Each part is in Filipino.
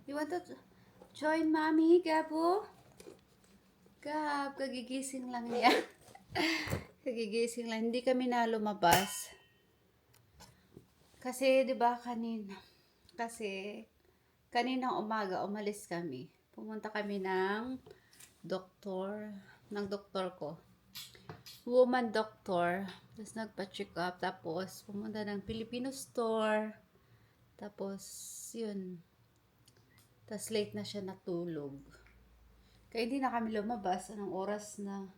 You want to join mommy, Gabo? Gab, kagigising lang niya. Kagigising lang. Hindi kami na lumabas. Kasi, di ba, kaninang umaga, umalis kami. Pumunta kami ng doktor ko. Woman doctor. Tapos nagpa-check up. Tapos, pumunta ng Filipino store. Tapos, yun. Tapos, late na siya natulog. Kaya hindi na kami lumabas. Anong oras na?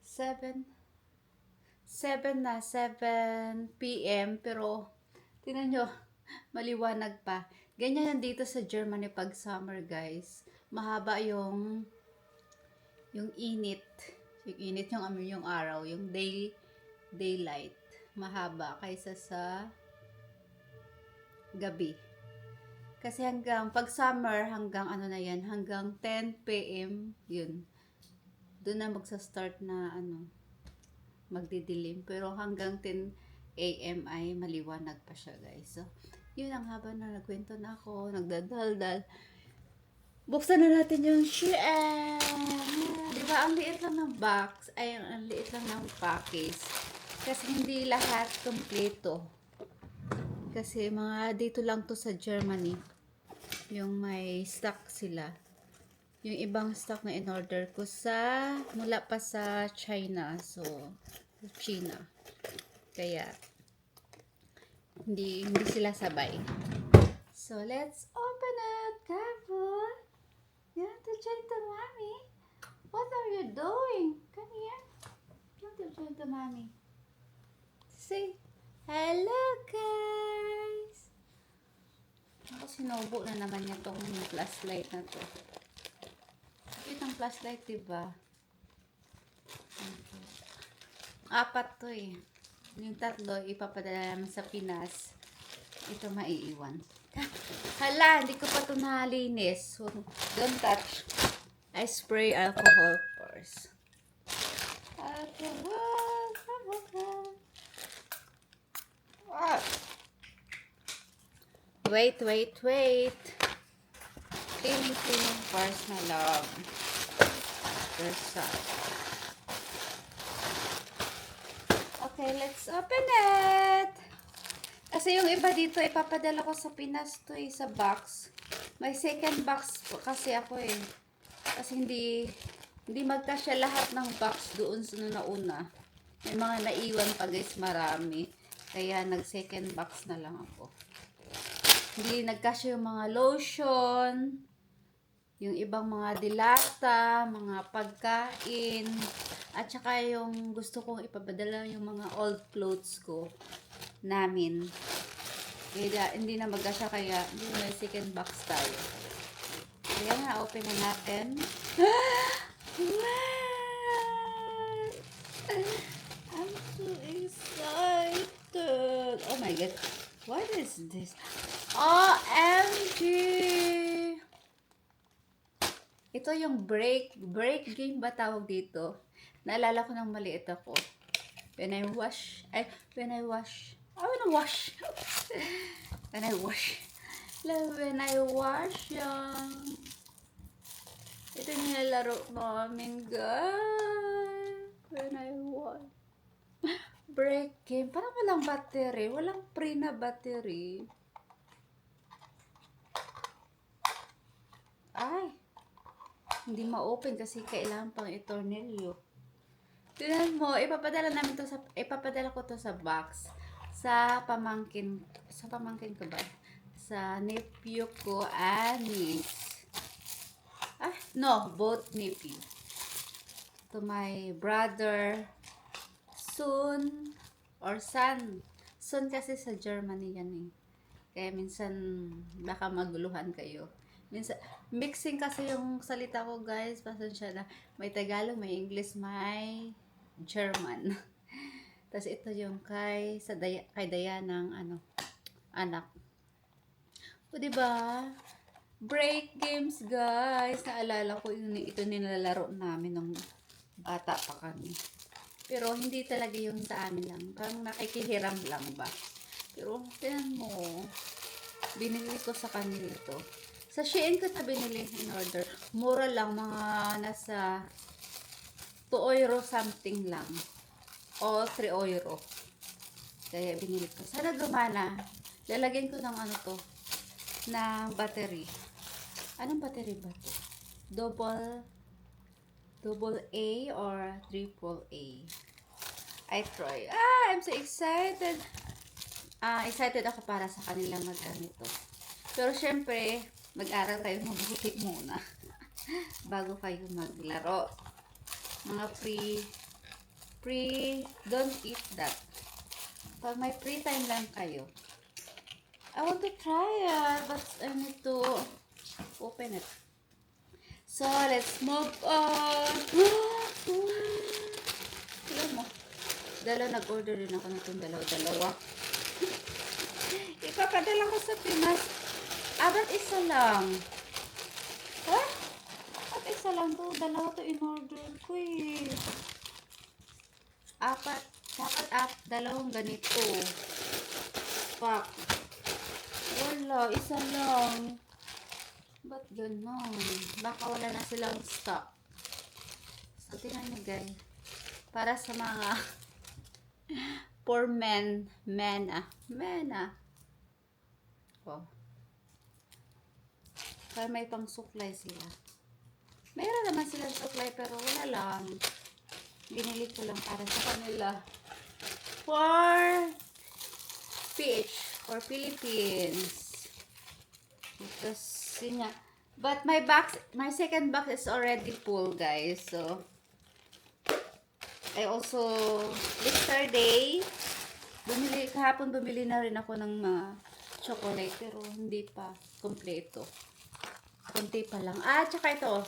7 p.m. Pero, tingnan nyo, maliwanag pa. Ganyan yan dito sa Germany pag summer, guys. Mahaba yung init. Yung init yung araw. Yung daylight. Mahaba kaysa sa gabi. Kasi pag summer, hanggang hanggang 10 p.m. Yun. Doon na magsa-start na magdidilim. Pero hanggang 10 a.m. ay maliwanag pa siya, guys. So, yun ang haba na nagkwento na ako, nagdadaldal. Buksan na natin yung Shein. Diba, ang liit lang ng box, ang liit lang ng package. Kasi hindi lahat kompleto. Kasi dito lang to sa Germany. Yung may stock sila. Yung ibang stock na in-order ko mula pa sa China. So, China. Kaya, hindi sila sabay. So, let's open it, Gabo. You want to join the mommy? What are you doing? Come here. You want to join the mommy? Say, hello, guys. Ako, sinubo na naman niya tong flashlight na to. Itong flashlight, diba? Okay. 4 to eh. Yung 3, ipapadala naman sa Pinas. Ito maiiwan. Hala, hindi ko pa ito nalinis. So, don't touch. I spray alcohol first. Alcohol. Wait. Cleaning first, my love. First up. Okay, let's open it. Kasi yung iba dito, ipapadala ko sa Pinas to sa box. May second box kasi ako eh. Kasi hindi magkasya lahat ng box doon sa nauna. May mga naiwan pa, guys, marami. Kaya nag-second box na lang ako. Hindi nagkasya yung mga lotion, yung ibang mga dilata, mga pagkain, at saka yung gusto kong ipapadala yung mga old clothes ko namin. Kaya hindi na magkasya, kaya may second box tayo. Kaya nga, open na natin. I'm so excited. Oh my God. What is this? OMG! Ito yung break game ba tawag dito? Naalala ko nang maliit ako. When I wash yan. When I wash. Ito yung nilalaro namin, guys. When I wash. Break game. Parang walang battery. Walang free na battery. Ay. Hindi ma-open kasi kailangan pang itornilyo. Tingnan mo, ipapadala ko to sa box. Sa pamangkin ko ba? Sa nephew ko and niece. No, both nephew. To my brother, son, or son. Son kasi sa Germany yan eh. Kaya minsan baka maguluhan kayo. Minsan, mixing kasi yung salita ko, guys. Pasensya na. May Tagalog, may English, may German. Tapos ito yung kay Dayanang anak. O, diba? Break games, guys. Naalala ko, ito nilalaro namin nung bata pa kami. Pero hindi talaga yung sa amin lang. Parang nakikihiram lang ba. Pero, tingnan mo. Binili ko sa kanila ito. Sa Shein ko ito binili in order. Mura lang, mga nasa 2 euro something lang. O 3 euro. Kaya binili ko. Sana gumana. Lalagyan ko ng ano to. Ng battery. Anong battery ba to? Double A or triple A? I try. I'm so excited. Excited ako para sa kanila magganito. Pero syempre, mag-aral kayo mabuti muna. Bago kayo maglaro. Mga don't eat that. Pag may free time lang kayo. I want to try it, but I need to open it. So, let's move on. Tignan mo. Nag-order din ako ng itong dalawa. Ipapadala ko sa Pinas. Ba't isa lang? Ha? Ba't isa lang to? Dalawa to in-order ko eh. Dalawang ganito. Pak. Wala, isa lang. Ba't ganon? Baka wala na silang stock. So, tingnan nyo guys. Para sa mga for men. Oh. Para may pang suklay sila. Mayroon naman silang suklay pero wala lang. Binili ko lang para sa kanila. For PH. For Philippines. Kasi nga. But my second box is already full guys. So, I also, yesterday, kahapon bumili na rin ako ng mga chocolate, pero hindi pa kompleto. Kunti pa lang. Tsaka ito.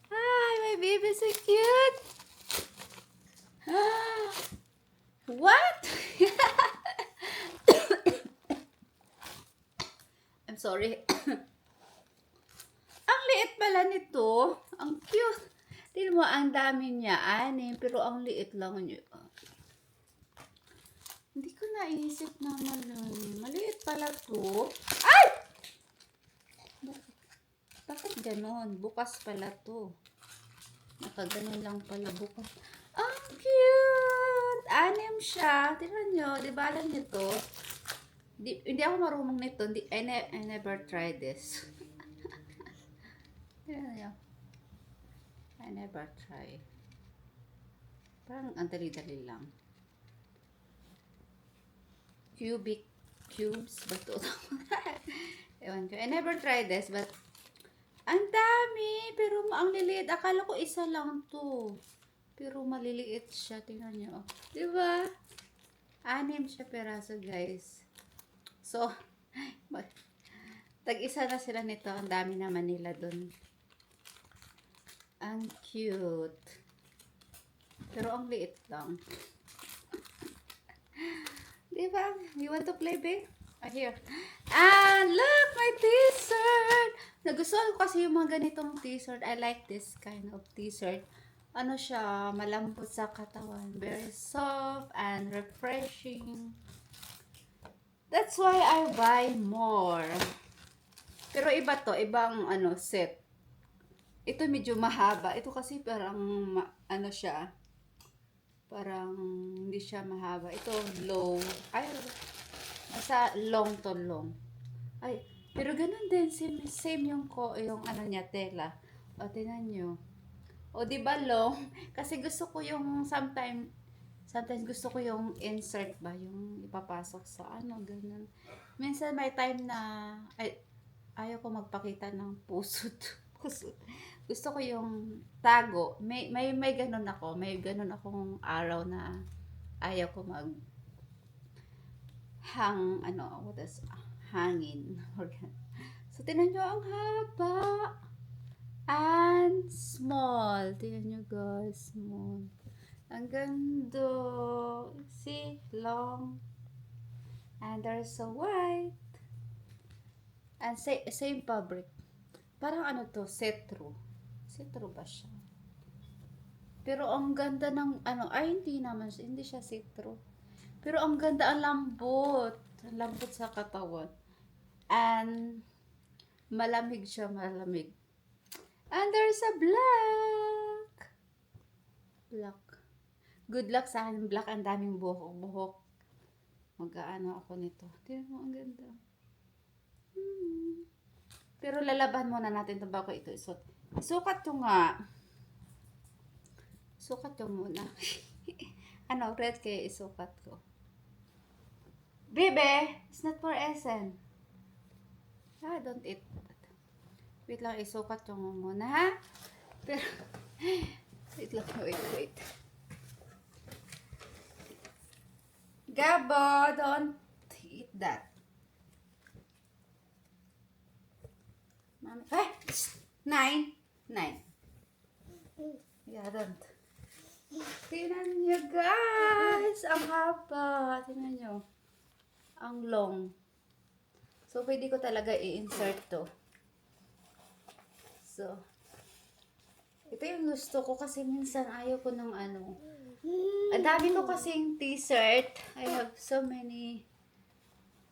Hi, my baby, so cute! What? I'm sorry. Ang liit pala nito. Ang cute. Tignan mo, ang dami niya, pero ang liit lang niya. Hindi ko naisip na maliit pala to. Ay! Bakit ganon? Bukas pala to. Nakaganon lang pala bukas. Ang cute! 6 siya. Tignan nyo, di ba alam nyo to? Hindi ako marunong nito. I never tried this. Tignan nyo. I never try. Parang ang dali-dali lang. Cubes ba ito? Ewan ko. I never tried this, but ang dami. Pero ang liliit. Akala ko isa lang to. Pero maliliit siya. Tingnan nyo. Diba? 6 siya peraso, guys. So, tag-isa na sila nito. Ang dami naman nila dun. Ang cute. Pero ang liit lang. Diba? You want to play, babe? Here. And look, my t-shirt! Nagustuhan ko kasi yung mga ganitong t-shirt. I like this kind of t-shirt. Ano siya, malambot sa katawan. Very soft and refreshing. That's why I buy more. Pero iba to. Ibang set. Ito medyo mahaba. Ito kasi parang, siya. Parang, hindi siya mahaba. Ito, low. Ay, nasa long to long. Ay, pero ganun din. Same yung niya, tela. O, tingnan nyo. O, diba long? Kasi gusto ko yung sometimes gusto ko yung insert ba? Yung ipapasok sa ganun. Minsan may time na, ayaw ko magpakita ng pusot. Gusto ko yung tago. May ganun ako. May ganun akong araw na ayaw ko hangin. So, tinan nyo ang haba. And small. Tinan nyo guys, small. Ang ganda. See? Long. And there's a white. And same fabric. Parang to, setro. Setro ba siya? Pero ang ganda ng hindi naman, hindi siya setro. Pero ang ganda, ang lambot. Ang lambot sa katawan. And malamig siya, malamig. And there's a black. Black. Good luck sa akin, black. Ang daming buhok. Mag-aano ako nito. Tingnan mo, ang ganda. Pero lalaban muna natin ito bago ito isuot. Sukat ko nga. Sukat ko muna. Ano, red kaya isukat ko. Bebe, it's not for Essen. Don't eat. Wait lang, isukat ko muna, ha? Pero, wait lang, wait. Gabo, don't eat that. Mami, 9. Yeah, don't. Tingnan nyo, guys. Ang haba. Tingnan nyo. Ang long. So, pwede ko talaga i-insert to. So, ito yung gusto ko kasi minsan ayaw ko ng ano. Ang dami ko kasing t-shirt. I have so many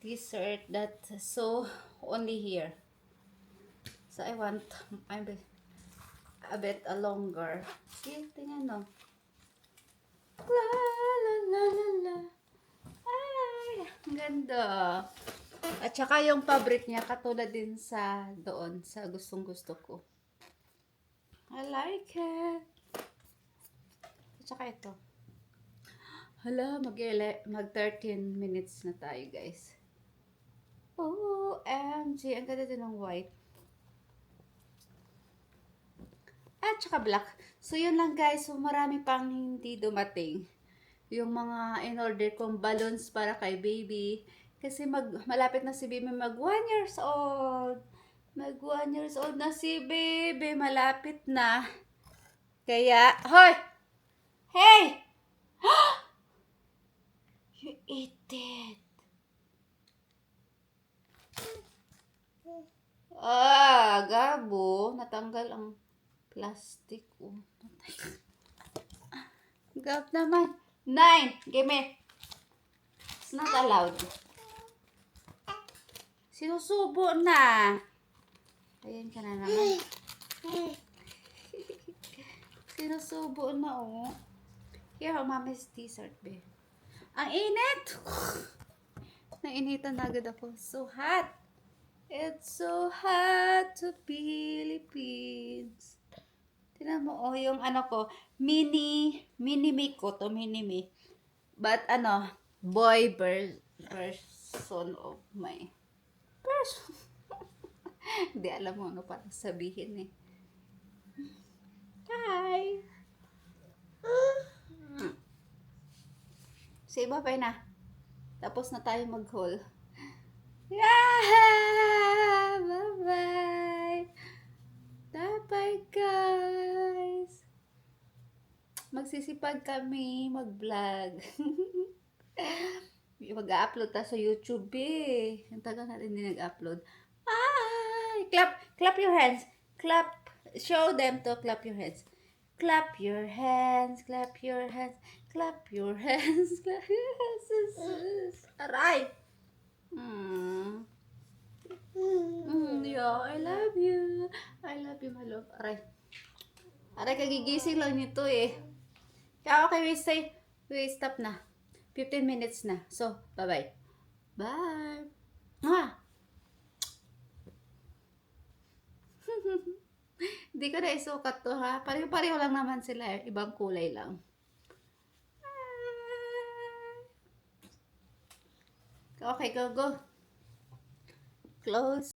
t-shirt that so only here. So, I want a bit longer. See, tingnan no. La la la la la. Ay, ang ganda. At saka yung fabric niya katulad din sa doon sa gustong-gusto ko. I like it. At saka ito. Hala, mag 13 minutes na tayo, guys. OMG, ang ganda din ng white. At saka black. So, yun lang guys. So, marami pang hindi dumating. Yung mga in-order kong balloons para kay baby. Kasi malapit na si baby mag 1 years old. Mag 1 years old na si baby. Malapit na. Kaya, hoy! Hey! You ate it. Gabo. Natanggal ang plastic. Oh. Gab naman. 9. Give me. It's not allowed. Sinusubo na. Ayan ka na naman. Sinusubo na, oh. Here, mama's t-shirt, be. Ang init! Nainitan na agad ako. So hot. It's so hot to Philippines. Tignan mo, oh, yung ano ko, mini-me ko to, mini-me. But, boy version of my person. Hindi alam mo ano para sabihin eh. Hi! Say bye-bye na. Tapos na tayo mag-haul. Yeah! Bye-bye! Bye-bye, guys! Magsisipag kami mag-vlog. Mag-upload tayo sa YouTube eh. Ang tagal natin din nag-upload. Bye! Clap your hands. Clap. Show them to clap your hands. Clap your hands. Clap your hands. Clap your hands. Clap your hands. Aray! Yeah, I love you. I love you, my love. Aray, kagigising lang nito eh. Kaya okay, we stop na. 15 minutes na. So, bye-bye. Bye. Hindi ko na isukat to ha. Pareho-pareho lang naman sila eh. Ibang kulay lang. Okay, go. Close.